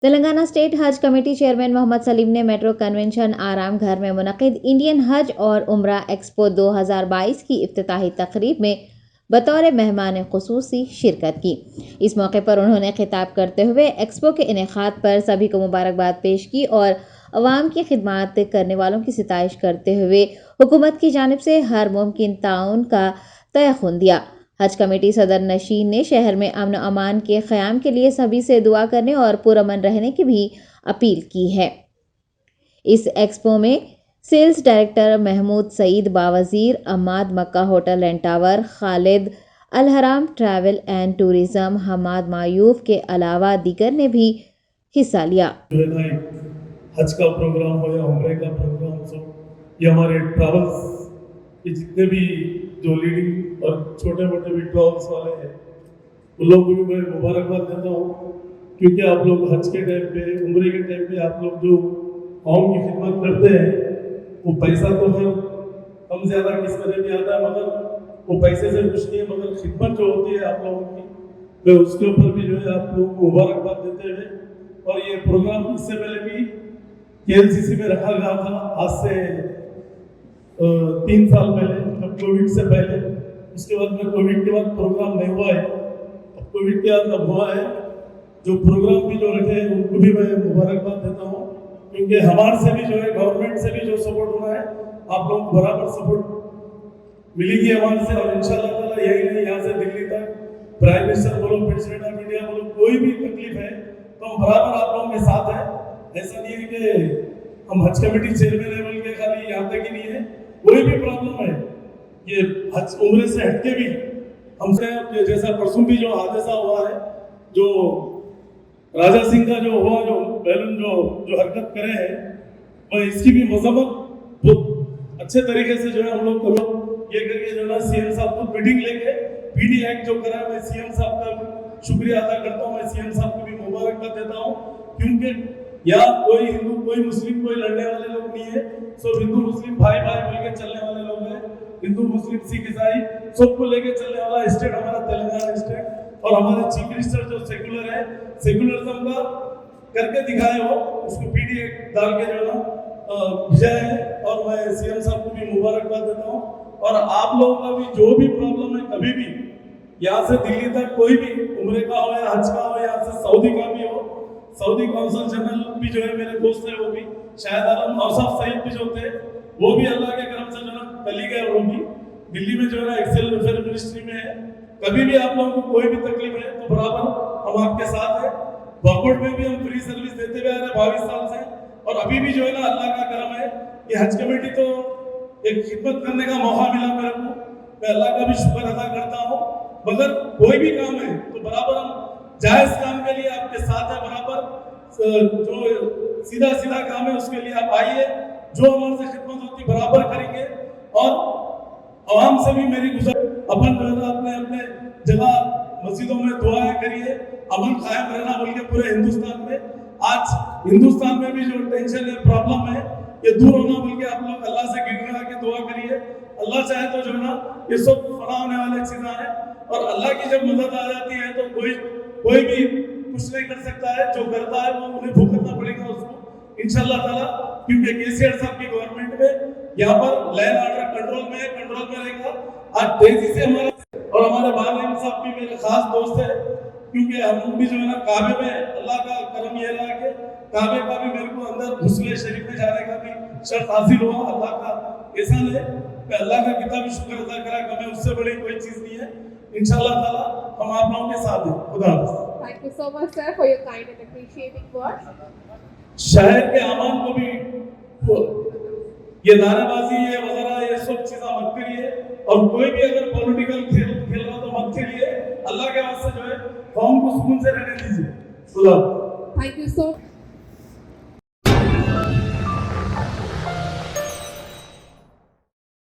Telangana state हज committee chairman Mohammad Salim ने metro convention आराम घर में मुनक़िद इंडियन हज और उम्रा एक्सपो 2022 की इफ्तिताही तकरीब में बतौर मेहमान ख़ुसूसी शिरकत की। इस मौके पर उन्होंने खिताब करते हुए एक्सपो के इनेक़ाद पर सभी को मुबारकबाद पेश की और अवाम की खिदमत करने वालों की सिताइश करते हुए हुकूमत की जानिब से हर मुमकिन ताउन का तयख़ुन दिया। हज कमेटी सदर नशीन ने शहर में अमन अमान के क़याम के लिए सभी से दुआ करने और पुरअमन रहने की भी अपील की है। इस एक्सपो में sales director Mahmoud Saeed Bawazir, Ammad Makkah hotel and tower, Khalid Alharam travel and tourism, Hamad Mayouf के अलावा दीगर ने भी हिस्सा लिया। हज का प्रोग्राम हो या उम्रे का प्रोग्राम हो, ये हमारे ट्रैवल्स के जितने भी जो लीडिंग और छोटे मोटे भी ट्रैवल्स वाले हैं उन लोगों को भी मैं मुबारकबाद देता हूँ, क्योंकि आप लोग हज के टाइम पे, उम्रे के टाइम पे आप लोग जो कौम की खिदमत करते हैं, वो पैसा तो हर कम ज़्यादा किस तरह भी आता है, मगर वो पैसे से कुछ नहीं है, मगर खिदमत जो होती है आप लोगों की, मैं उसके ऊपर भी जो है आप लोगों को मुबारकबाद देते हुए, और ये प्रोग्राम इससे पहले भी KLCC में रखा गया था, आज से 3 साल पहले, मतलब कोविड से पहले। उसके बाद में कोविड के बाद प्रोग्राम नहीं हुआ है, अब कोविड के बाद अब हुआ है। जो प्रोग्राम भी जो रखे हैं उनको भी मैं मुबारकबाद देता हूँ, क्योंकि हमारे से भी जो है, गवर्नमेंट से भी जो सपोर्ट होना है, आप लोग को बराबर सपोर्ट मिलेगी हमारे से। और इंशाल्लाह ताला यही नहीं, यहाँ से दिल्ली तक प्राइम मिनिस्टर बोलो, प्रेसिडेंट ऑफ इंडिया बोलो, कोई भी तकलीफ है तो हम बराबर आप लोगों के साथ हैं। ऐसा नहीं है कि हम हज कमेटी चेयरमैन लेवल के खाली यहाँ तक ही नहीं है, कोई भी प्रॉब्लम है, ये हज उम्रे से हटके भी हमसे, जैसा परसों भी जो हादसा हुआ है, जो राजा सिंह का जो हुआ, जो बैलून जो हरकत करे हैं, मैं इसकी भी मजम्मत बहुत अच्छे तरीके से जो है हम लोग ये करके जो है CM साहब को मीटिंग लेके PD एक्ट जो करा है, मैं CM साहब का शुक्रिया अदा करता हूँ। मैं CM साहब को भी मुबारकबाद देता हूँ, क्योंकि यहाँ कोई हिंदू, कोई मुस्लिम, कोई लड़ने वाले लोग नहीं है, सब हिंदू मुस्लिम भाई भाई मिलकर चलने वाले लोग हैं। हिंदू मुस्लिम सिख ईसाई सबको लेके चलने वाला स्टेट हमारा तेलंगाना स्टेट। और हमारे चीफ मिनिस्टर जो सेकुलर है, सेकुलरिज्म का करके दिखाए हो, उसको PD एक्ट डाल के जो है ना भेजा है, और मैं CM साहब को भी मुबारकबाद देता हूँ। और आप लोगों का भी जो भी प्रॉब्लम है, कभी भी यहाँ से दिल्ली तक कोई भी उम्रे का हो या हज का हो, यहाँ से सऊदी का भी हो, सऊदी कौंसल जनरल भी जो है मेरे दोस्त है, वो भी शायद आलम औसाफ सईद भी जो थे, वो भी अल्लाह के करम से जो है कली गए, वो भी दिल्ली में जो है एक्सेल वेलफेयर मिनिस्ट्री में है। कभी भी आप लोगों को कोई भी तकलीफ है तो बराबर हम आपके साथ हैं। बॉकवर्ड में भी हम फ्री सर्विस देते हुए आ रहे 22 साल से, और अभी भी जो है ना अल्लाह का करम है, ये हज कमेटी तो एक खिदमत करने का मौका मिला मेरे को, मैं अल्लाह का भी शुक्र अदा करता हूँ। मगर कोई भी काम है तो बराबर हम जायज काम के लिए आपके साथ है, बराबर जो सीधा सीधा काम है उसके लिए आप आइए, जो हमारे से खिदमत होती बराबर करेंगे। और आवाम से भी मेरी गुजारिश, अपन जो है अपने अपने जगह मस्जिदों में दुआएं करिए, अमन कायम रहना बोल के पूरे हिंदुस्तान में। आज हिंदुस्तान में भी जो टेंशन है, प्रॉब्लम है, ये दूर होना बोल के आप लोग अल्लाह से गिड़गिड़ा के दुआ करिए। अल्लाह चाहे तो जो है ना ये सब फना होने वाले चीज़ें हैं, और अल्लाह की जब मदद आ जाती है तो कोई भी कुछ नहीं कर सकता है, जो करता है वो उन्हें भुगतना पड़ेगा उसको इंशाल्लाह ताला, क्योंकि KCR साहब की गवर्नमेंट में यहाँ पर लैंड ऑर्डर कंट्रोल में रहेगा। आज तेजी से हमारा और हमारे बाल साहब भी मेरे खास दोस्त है, क्योंकि हम भी जो है ना काबे में अल्लाह का करम ये रहा कि काबे का भी मेरे को अंदर घुसले शरीफ में जाने का भी शर्त हासिल हुआ, अल्लाह का एहसान है। मैं अल्लाह का कितना भी शुक्र अदा करा कि हमें उससे बड़ी कोई चीज़ नहीं है। इंशाल्लाह ताला हम आप लोगों के साथ हैं। खुदा हाफ़िज़। Thank you so much, sir, for your kind and appreciating words. शहर के अमान को भी ये नारेबाजी, ये वगैरह, ये सब चीज़ें मत करिए, और कोई भी अगर पॉलिटिकल खेल रहा तो मत खेलिए। अल्लाह के वास्ते जो है कौम को सुकून से रहने दीजिए। खुदा। Thank you so